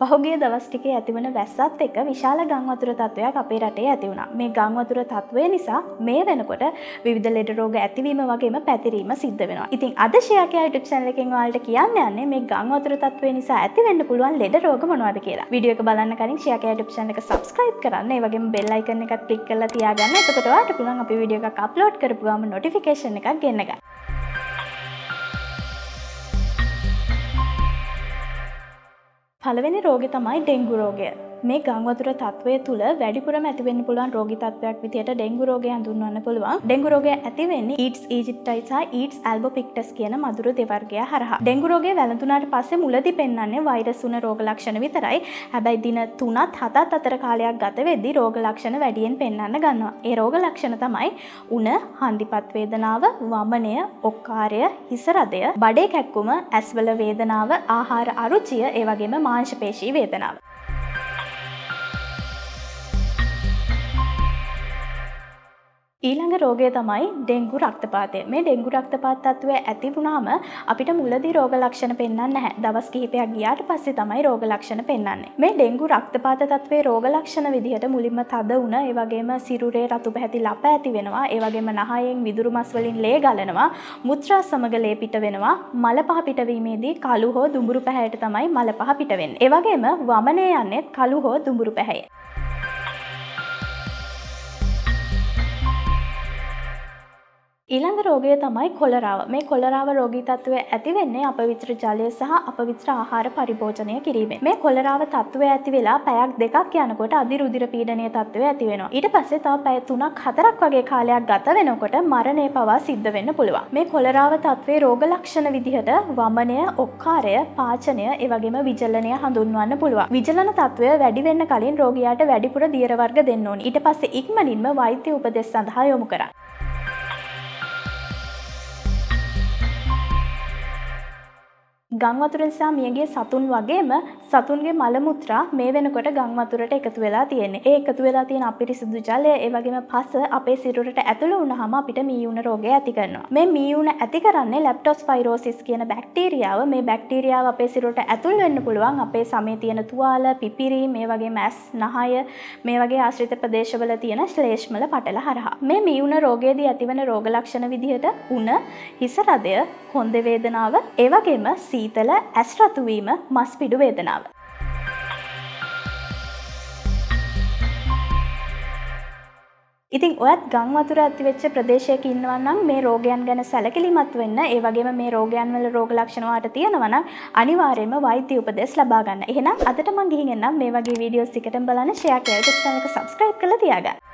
පහුගිය දවස් ටිකේ ඇතිවන වැස්සත් එක්ක විශාල ගම් වතුර තත්ත්වයක් අපේ රටේ ඇති වුණා. මේ ගම් වතුර තත්ත්වය නිසා මේ වෙනකොට විවිධ ලෙඩ රෝග ඇතිවීම වගේම පැතිරීම සිද්ධ වෙනවා. ඉතින් අද ෂෙයාකියා YouTube channel එකෙන් ඔයාලට කියන්න යන්නේ මේ ගම් වතුර තත්ත්වය නිසා ඇති වෙන්න පුළුවන් ලෙඩ රෝග මොනවද කියලා. වීඩියෝ එක බලන්න කලින් ෂෙයාකියා YouTube channel එක subscribe කරන්න. ඒ වගේම bell icon එකත් click කරලා තියාගන්න. එතකොට ඔයාලට පුළුවන් අපි වීඩියෝ එකක් upload කරපුවාම notification එකක් ගෙන්න ගන්න. පළවෙනි රෝගය තමයි ඩෙන්ගු රෝගය. මේ ගම් වතුර තත්ත්වය තුළ වැඩිපුරම ඇති වෙන්න පුළුවන් රෝගී තත්ත්වයක් විදිහට ඩෙන්ගු රෝගය හඳුන්වන්න පුළුවන්. ඩෙන්ගු රෝගය ඇති වෙන්නේ ඊඩ්ස් ඊජිප්ටයි සහ ඊඩ්ස් ඇල්බෝපික්ටස් කියන මදුරු දෙවර්ගය හරහා. ඩෙන්ගු රෝගය වැළඳුනාට පස්සේ මුලදී පෙන්වන්නේ වෛරස් උන රෝග ලක්ෂණ විතරයි. හැබැයි දින 3ත් 7ත් අතර කාලයක් ගත වෙද්දී රෝග ලක්ෂණ වැඩියෙන් පෙන්වන්න ගන්නවා. ඒ රෝග ලක්ෂණ තමයි උණ, හන්දිපත් වේදනාව, වමනය, ඔක්කාරය, හිස රදය, බඩේ කැක්කුම, ඇස්වල වේදනාව, ආහාර අරුචිය, ඒ වගේම මාංශ පේශී වේදනාව. ඊළඟ රෝගය තමයි ඩෙන්ගු රක්තපාතය. මේ ඩෙන්ගු රක්තපාත තත්ත්වය ඇති වුණාම අපිට මුලදී රෝග ලක්ෂණ පෙන්වන්නේ නැහැ. දවස් කිහිපයක් ගියාට පස්සේ තමයි රෝග ලක්ෂණ පෙන්වන්නේ. මේ ඩෙන්ගු රක්තපාත තත්ත්වයේ රෝග ලක්ෂණ විදිහට මුලින්ම තද උණ, ඒ වගේම සිරුරේ රතු පැහැති ලප ඇති වෙනවා, ඒ වගේම නහයෙන් විදුරු මස් වලින් ලේ ගලනවා, මුත්‍රා සමග ලේ පිට වෙනවා, මල පහ පිටවීමේදී කළු හෝ දුඹුරු පැහැයට තමයි මල පහ පිට වෙන්නේ. ඒ වගේම වමනය යන්නේ කළු හෝ දුඹුරු පැහැය. ඊළඟ රෝගය තමයි කොලරාව. මේ කොලරාව රෝගී තත්ත්වය ඇති වෙන්නේ අපවිත්‍ර ජලය සහ අපවිත්‍ර ආහාර පරිභෝජනය කිරීමෙන්. මේ කොලරාව තත්ත්වය ඇති වෙලා පැයක් දෙකක් යනකොට අධිරුධිර පීඩනීය තත්ත්වය ඇති වෙනවා. ඊට පස්සේ තව පැය 3ක් 4ක් වගේ කාලයක් ගත වෙනකොට මරණය පවා සිද්ධ වෙන්න පුළුවන්. මේ කොලරාව තත්ත්වයේ රෝග ලක්ෂණ විදිහට වමනය, ඔක්කාරය, පාචනය, ඒ වගේම විජලනය හඳුන්වන්න පුළුවන්. විජලන තත්ත්වය වැඩි වෙන්න කලින් රෝගියාට වැඩිපුර දියර වර්ග දෙන්න ඕනේ. ඊට පස්සේ ඉක්මනින්ම වෛද්‍ය උපදෙස් සඳහා යොමු කරන්න. ගම් වතුර නිසා මියගිය සතුන් වගේම සතුන්ගේ මල මුත්‍රා මේ වෙනකොට ගම් වතුරට එකතු වෙලා තියෙන්නේ. ඒ එකතු වෙලා තියෙන අපිරිසිදු ජලය, ඒ වගේම පස අපේ සිරුරට ඇතුළු වුණාම අපිට මීයුණ රෝගය ඇති කරනවා. මේ මීයුණ ඇති කරන්නේ ලැප්ටොස්පයිරෝසිස් කියන බැක්ටීරියාව. මේ බැක්ටීරියාව අපේ සිරුරට ඇතුළු වෙන්න පුළුවන් අපේ සමේ තියෙන තුවාල, පිපිරීම, මේ වගේම ඇස්, නහය, මේ වගේ ආශ්‍රිත ප්‍රදේශවල තියෙන ශ්ලේෂ්මල පටල හරහා. මේ මීයුණ රෝගයේදී ඇතිවන රෝග ලක්ෂණ විදිහට උණ, හිස රදය, කොන්දේ වේදනාව, ඒ වගේම සීතල, ඇස් රතු වීම, මස් පිඩු වේදනාව. ඉතින් ඔයත් ගම් වතුර ඇති වෙච්ච ප්‍රදේශයක ඉන්නවා නම් මේ රෝගයන් ගැන සැලකිලිමත් වෙන්න, ඒ වගේම මේ රෝගයන් වල රෝග ලක්ෂණ වාට තියෙනවා නම් අනිවාර්යයෙන්ම වෛද්‍ය උපදෙස් ලබා ගන්න. එහෙනම් අදට මම ගිහින් එන්නම්. මේ වගේ වීඩියෝස් එකටම බලන්න ෂෙයා කරලා YouTube channel එක subscribe කරලා තියාගන්න.